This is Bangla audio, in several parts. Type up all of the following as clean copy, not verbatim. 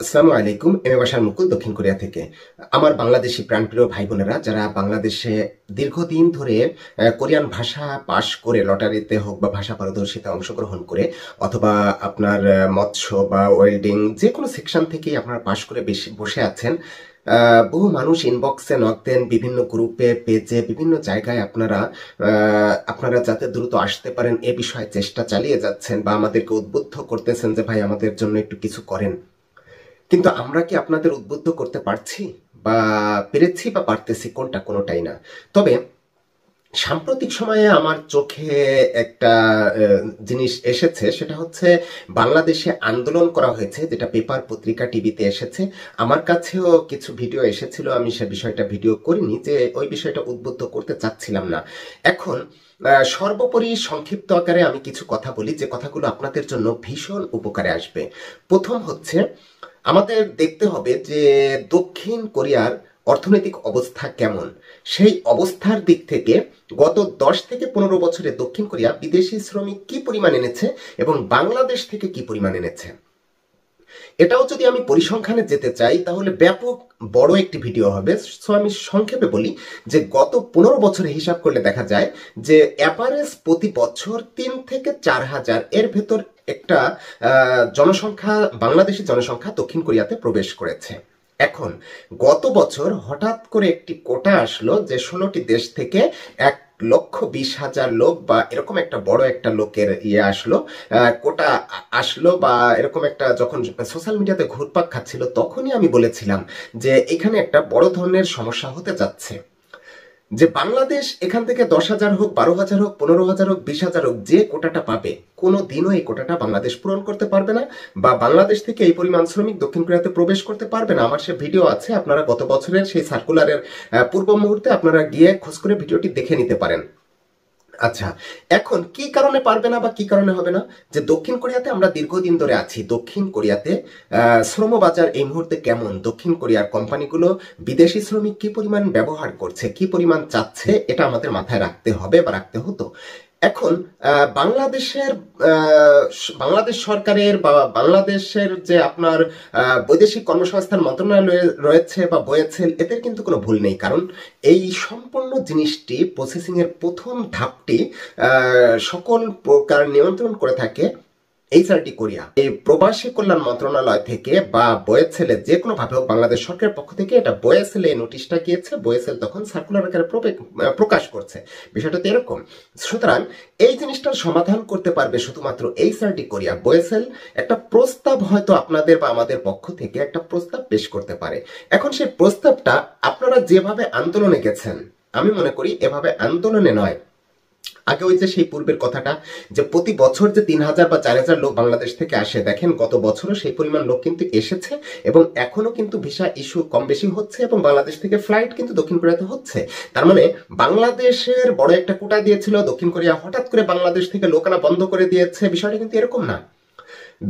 আসসালামু আলাইকুম। এম এ বাসার মুকুল, দক্ষিণ কোরিয়া থেকে। আমার বাংলাদেশি প্রাণপ্রিয় ভাই বোনেরা যারা বাংলাদেশে দীর্ঘদিন ধরে কোরিয়ান ভাষা পাশ করে লটারিতে হোক বা ভাষা পারদর্শিতা অংশগ্রহণ করে অথবা আপনার মৎস্য বা ওয়েল্ডিং যে কোনো সেকশন থেকেই আপনারা পাশ করে বেশি বসে আছেন। বহু মানুষ ইনবক্সে নক দেন, বিভিন্ন গ্রুপে পেজে বিভিন্ন জায়গায় আপনারা যাতে দ্রুত আসতে পারেন এ বিষয়ে চেষ্টা চালিয়ে যাচ্ছেন বা আমাদেরকে উদ্বুদ্ধ করতেছেন যে ভাই আমাদের জন্য একটু কিছু করেন। কিন্তু আমরা কি আপনাদের উদ্বুদ্ধ করতে পারছি বা পেরেছি বা পারতেছি? কোনোটাই না। তবে সাম্প্রতিক সময়ে আমার চোখে একটা জিনিস এসেছে, সেটা হচ্ছে বাংলাদেশে আন্দোলন করা হয়েছে, যেটা পেপার, পত্রিকা, টিভিতে এসেছে। আমার কাছেও কিছু ভিডিও এসেছিল, আমি সে বিষয়টা ভিডিও করিনি, যে ওই বিষয়টা উদ্বুদ্ধ করতে চাচ্ছিলাম না। এখন সর্বোপরি সংক্ষিপ্ত আকারে আমি কিছু কথা বলি, যে কথাগুলো আপনাদের জন্য ভীষণ উপকারে আসবে। প্রথম হচ্ছে, আমাদের দেখতে হবে যে দক্ষিণ কোরিয়ার অর্থনৈতিক অবস্থা কেমন। সেই অবস্থার দিক থেকে গত 10 থেকে 15 বছরে দক্ষিণ কোরিয়া বিদেশি শ্রমিক কি পরিমাণ এনেছে এবং বাংলাদেশ থেকে কি পরিমাণ এনেছে, এটাও যদি আমি পরিসংখ্যানে যেতে চাই তাহলে ব্যাপক বড় একটি ভিডিও হবে। সো আমি সংক্ষেপে বলি যে গত 15 বছরে হিসাব করলে দেখা যায় যে অ্যাভারেজ প্রতি বছর 3 থেকে 4 হাজার এর ভেতর একটা জনসংখ্যা, বাংলাদেশি জনসংখ্যা দক্ষিণ কোরিয়াতে প্রবেশ করেছে। এখন গত বছর হঠাৎ করে একটি কোটা আসলো যে 16টি দেশ থেকে 1,20,000 লোক বা এরকম একটা বড় একটা লোকের আসলো, কোটা আসলো, বা এরকম একটা যখন সোশ্যাল মিডিয়াতে ঘুরপাক খাচ্ছিল তখনই আমি বলেছিলাম যে এখানে একটা বড় ধরনের সমস্যা হতে যাচ্ছে। যে বাংলাদেশ এখান থেকে 10,000 হোক, 12,000 হোক, 15,000 হোক, 20,000 হোক, যে কোটাটা পাবে কোনো দিনও এই কোটাটা বাংলাদেশ পূরণ করতে পারবে না, বা বাংলাদেশ থেকে এই পরিমাণ শ্রমিক দক্ষিণ কোরিয়াতে প্রবেশ করতে পারবে না। আমার সে ভিডিও আছে, আপনারা গত বছরের সেই সার্কুলারের পূর্ব মুহূর্তে আপনারা গিয়ে খোঁজ করে ভিডিওটি দেখে নিতে পারেন। আচ্ছা, এখন কি কারণে পারবে না বা কি কারণে হবে না? যে দক্ষিণ কোরিয়াতে আমরা দীর্ঘদিন ধরে আছি, দক্ষিণ কোরিয়াতে শ্রম বাজার এই মুহূর্তে কেমন, দক্ষিণ কোরিয়ার কোম্পানিগুলো বিদেশি শ্রমিক কি পরিমাণ ব্যবহার করছে, কি পরিমাণ চাচ্ছে, এটা আমাদের মাথায় রাখতে হবে বা রাখতে হতো। এখন বাংলাদেশ সরকারের বা বাংলাদেশের যে আপনার বৈদেশিক কর্মসংস্থান মন্ত্রণালয় রয়েছে বা বয়েছেল, এদের কিন্তু কোনো ভুল নেই, কারণ এই সম্পূর্ণ জিনিসটি প্রসেসিং এর প্রথম ধাপটি সকল প্রকার নিয়ন্ত্রণ করে থাকে এইচআরটি কোরিয়া। এই প্রবাসী কল্যাণ মন্ত্রণালয় থেকে বা বয়েছেলে যে কোনো ভাবে হোক, বাংলাদেশ সরকারের পক্ষ থেকে এটা বয়েছেলে এই নোটিশটা গিয়েছে, বয়েছেল তখন সার্কুলার আকারে প্রকাশ করছে। বিষয়টা তো এরকম। সুতরাং এই জিনিসটার সমাধান করতে পারবে শুধুমাত্র এইচআরটি কোরিয়া। বয়েছেল একটা প্রস্তাব হয়তো আপনাদের বা আমাদের পক্ষ থেকে একটা প্রস্তাব পেশ করতে পারে। এখন সেই প্রস্তাবটা আপনারা যেভাবে আন্দোলনে গেছেন, আমি মনে করি এভাবে আন্দোলনে নয়, আগে ওই যে সেই পূর্বের কথাটা, যে প্রতি বছর যে 3,000 বা 4,000 লোক বাংলাদেশ থেকে আসে, দেখেন গত বছরও সেই পরিমাণ লোক কিন্তু এসেছে এবং এখনো কিন্তু ভিসা ইস্যু কম বেশি হচ্ছে এবং বাংলাদেশ থেকে ফ্লাইট কিন্তু দক্ষিণ কোরিয়াতে হচ্ছে। তার মানে বাংলাদেশের বড় একটা কোটা দিয়েছিল, দক্ষিণ কোরিয়া হঠাৎ করে বাংলাদেশ থেকে লোক আনা বন্ধ করে দিয়েছে, বিষয়টা কিন্তু এরকম না।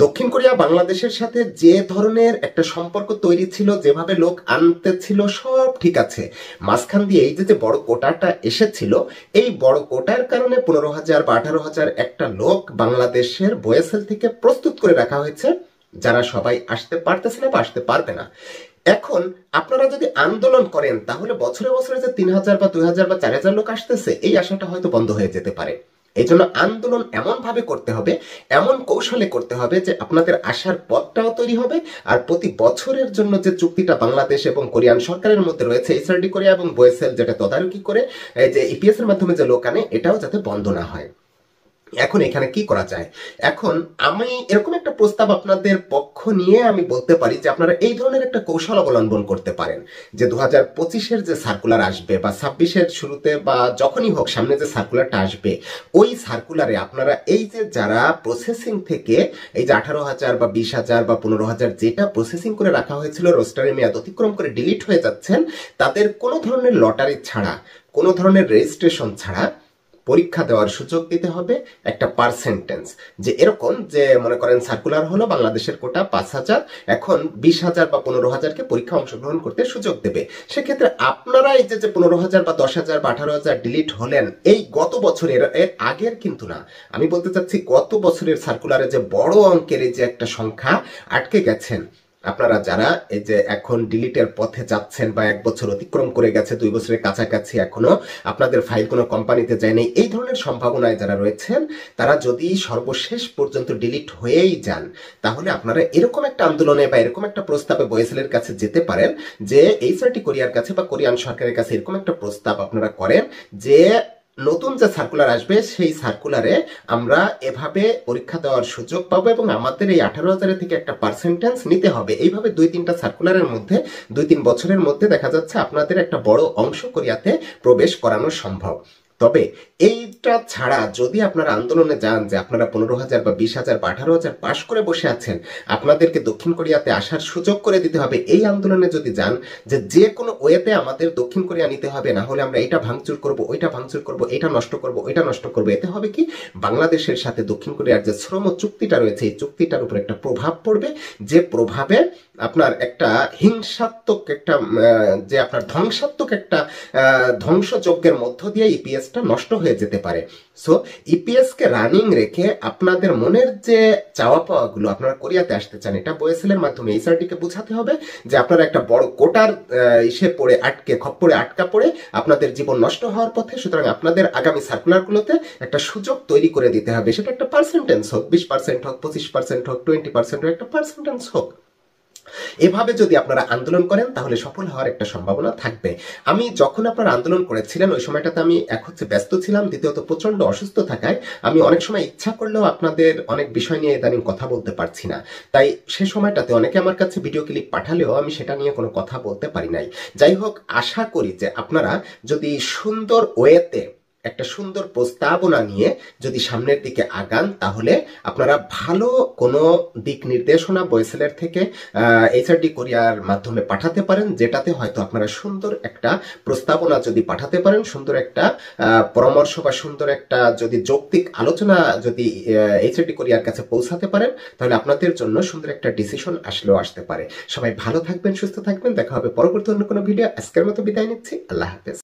দক্ষিণ কোরিয়া বাংলাদেশের সাথে যে ধরনের একটা সম্পর্ক তৈরি ছিল, যেভাবে লোক আনতে ছিল, সব ঠিক আছে। মাঝখান দিয়ে এই যে বড় কোটাটা এসেছিল, এই বড় কোটার কারণে 15,000 বা 18,000 একটা লোক বাংলাদেশের বয়েসেল থেকে প্রস্তুত করে রাখা হয়েছে, যারা সবাই আসতে পারতেছে না বা আসতে পারবে না। এখন আপনারা যদি আন্দোলন করেন তাহলে বছরে বছরে যে 3,000 বা 2,000 বা 4,000 লোক আসতেছে, এই আশাটা হয়তো বন্ধ হয়ে যেতে পারে। এই জন্য আন্দোলন এমন ভাবে করতে হবে, এমন কৌশলে করতে হবে যে আপনাদের আসার পথটাও তৈরি হবে, আর প্রতি বছরের জন্য যে চুক্তিটা বাংলাদেশ এবং কোরিয়ান সরকারের মধ্যে রয়েছে, এইচআরডি কোরিয়া এবং বয়েসেল যেটা তদারকি করে এই যে ইপিএস এর মাধ্যমে যে লোক আনে, এটাও যাতে বন্ধ না হয়। এখন এখানে কি করা যায়? এখন আমি এরকম একটা প্রস্তাব আপনাদের পক্ষ নিয়ে আমি বলতে পারি যে আপনারা এই ধরনের একটা কৌশল অবলম্বন করতে পারেন, যে 2025-এর যে সার্কুলার আসবে বা 26-এর শুরুতে বা যখনই হোক সামনে যে সার্কুলারটা আসবে, ওই সার্কুলারে আপনারা এই যে যারা প্রসেসিং থেকে এই যে 18,000 বা 20,000 বা 15,000 যেটা প্রসেসিং করে রাখা হয়েছিল, রোস্টারের মেয়াদ অতিক্রম করে ডিলিট হয়ে যাচ্ছেন, তাদের কোনো ধরনের লটারি ছাড়া, কোনো ধরনের রেজিস্ট্রেশন ছাড়া পরীক্ষা দেওয়ার সুযোগ দিতে হবে একটা পার্সেন্টেজ। যে এরকম যে মনে করেন সার্কুলার হলো বাংলাদেশের কোটা 5,000, এখন 20,000 বা 15,000কে পরীক্ষা অংশগ্রহণ করতে সুযোগ দেবে। সেক্ষেত্রে আপনারা এই যে 15,000 বা 10,000 বা 18,000 ডিলিট হলেন, এই গত বছরের, এর আগের কিন্তু না, আমি বলতে চাচ্ছি গত বছরের সার্কুলারে যে বড় অঙ্কের এই যে একটা সংখ্যা আটকে গেছেন, আপনারা যারা এই যে এখন ডিলিটের পথে যাচ্ছেন বা 1 বছর অতিক্রম করে গেছে, 2 বছরের কাছাকাছি এখনো আপনাদের ফাইল কোনো কোম্পানিতে যায়নি, এই ধরনের সম্ভাবনায় যারা রয়েছেন, তারা যদি সর্বশেষ পর্যন্ত ডিলিট হয়েই যান, তাহলে আপনারা এরকম একটা আন্দোলনে বা এরকম একটা প্রস্তাবে বয়েসেলের কাছে যেতে পারেন যে এইচআরটি কোরিয়ার কাছে বা কোরিয়ান সরকারের কাছে এরকম একটা প্রস্তাব আপনারা করেন যে নতুন যে সার্কুলার আসবে সেই সার্কুলারে আমরা এভাবে পরীক্ষা দেওয়ার সুযোগ পাবো এবং আমাদের এই 18,000 থেকে একটা পার্সেন্টেজ নিতে হবে। এইভাবে 2-3টা সার্কুলারের মধ্যে 2-3 বছরের মধ্যে দেখা যাচ্ছে আপনাদের একটা বড় অংশ কোরিয়াতে প্রবেশ করানো সম্ভব। তবে এইটা ছাড়া যদি আপনারা আন্দোলনে যান যে আপনারা 15,000 বা 20,000 বা 18,000 পাশ করে বসে আছেন, আপনাদেরকে দক্ষিণ কোরিয়াতে আসার সুযোগ করে দিতে হবে, এই আন্দোলনে যদি যান যে যে কোনো ওয়েতে আমাদের দক্ষিণ কোরিয়া নিতে হবে, না হলে আমরা এটা ভাঙচুর করব, ওইটা ভাঙচুর করব, এটা নষ্ট করব, ওইটা নষ্ট করব, এতে হবে কি বাংলাদেশের সাথে দক্ষিণ কোরিয়ার যে শ্রম চুক্তিটা রয়েছে এই চুক্তিটার উপর একটা প্রভাব পড়বে, যে প্রভাবে আপনার একটা হিংসাত্মক একটা যে আপনার ধ্বংসাত্মক একটা ধ্বংসযজ্ঞের মধ্য দিয়ে ইপিএসটা নষ্ট হয়ে যেতে পারে। সো ইপিএস কে রানিং রেখে আপনাদের মনের যে চাওয়া পাওয়া গুলো, আপনারা কোরিয়াতে আসতে চান, এটা বয়েসেলের মাধ্যমে এইচআরটি কে বোঝাতে হবে যে আপনারা একটা বড় কোটার ইসে পড়ে খপ্পরে আটকা পড়ে আপনাদের জীবন নষ্ট হওয়ার পথে, সুতরাং আপনাদের আগামী সার্কুলারগুলোতে একটা সুযোগ তৈরি করে দিতে হবে। সেটা একটা পার্সেন্টেজ হোক, 20% হোক, 25% হোক, 20% হোক, একটা পার্সেন্টেজ হোক। এভাবে যদি আপনারা আন্দোলন করেন তাহলে সফল হওয়ার একটা সম্ভাবনা থাকবে। আমি যখন আপনারা আন্দোলন করেছিলেন ওই সময়টাতে আমি এক হচ্ছে ব্যস্ত ছিলাম, দ্বিতীয়ত প্রচন্ড অসুস্থ থাকায় আমি অনেক সময় ইচ্ছা করলেও আপনাদের অনেক বিষয় নিয়ে ইদানিং কথা বলতে পারছি না। তাই সে সময়টাতে অনেকে আমার কাছে ভিডিও ক্লিপ পাঠালেও আমি সেটা নিয়ে কোনো কথা বলতে পারি নাই। যাই হোক, আশা করি যে আপনারা যদি সুন্দর ওয়েতে একটা সুন্দর প্রস্তাবনা নিয়ে যদি সামনের দিকে আগান, তাহলে আপনারা ভালো কোনো দিক নির্দেশনা বয়েসেলের থেকে এইচআরডি কোরিয়ার মাধ্যমে পাঠাতে পারেন, যেটাতে হয়তো আপনারা সুন্দর একটা প্রস্তাবনা যদি পাঠাতে পারেন, সুন্দর একটা পরামর্শ বা সুন্দর একটা যদি যৌক্তিক আলোচনা যদি এইচআরডি কোরিয়ার কাছে পৌঁছাতে পারেন, তাহলে আপনাদের জন্য সুন্দর একটা ডিসিশন আসলেও আসতে পারে। সবাই ভালো থাকবেন, সুস্থ থাকবেন, দেখা হবে পরবর্তী অন্য কোনো ভিডিও। আজকের মতো বিদায় নিচ্ছি, আল্লাহ হাফেজ।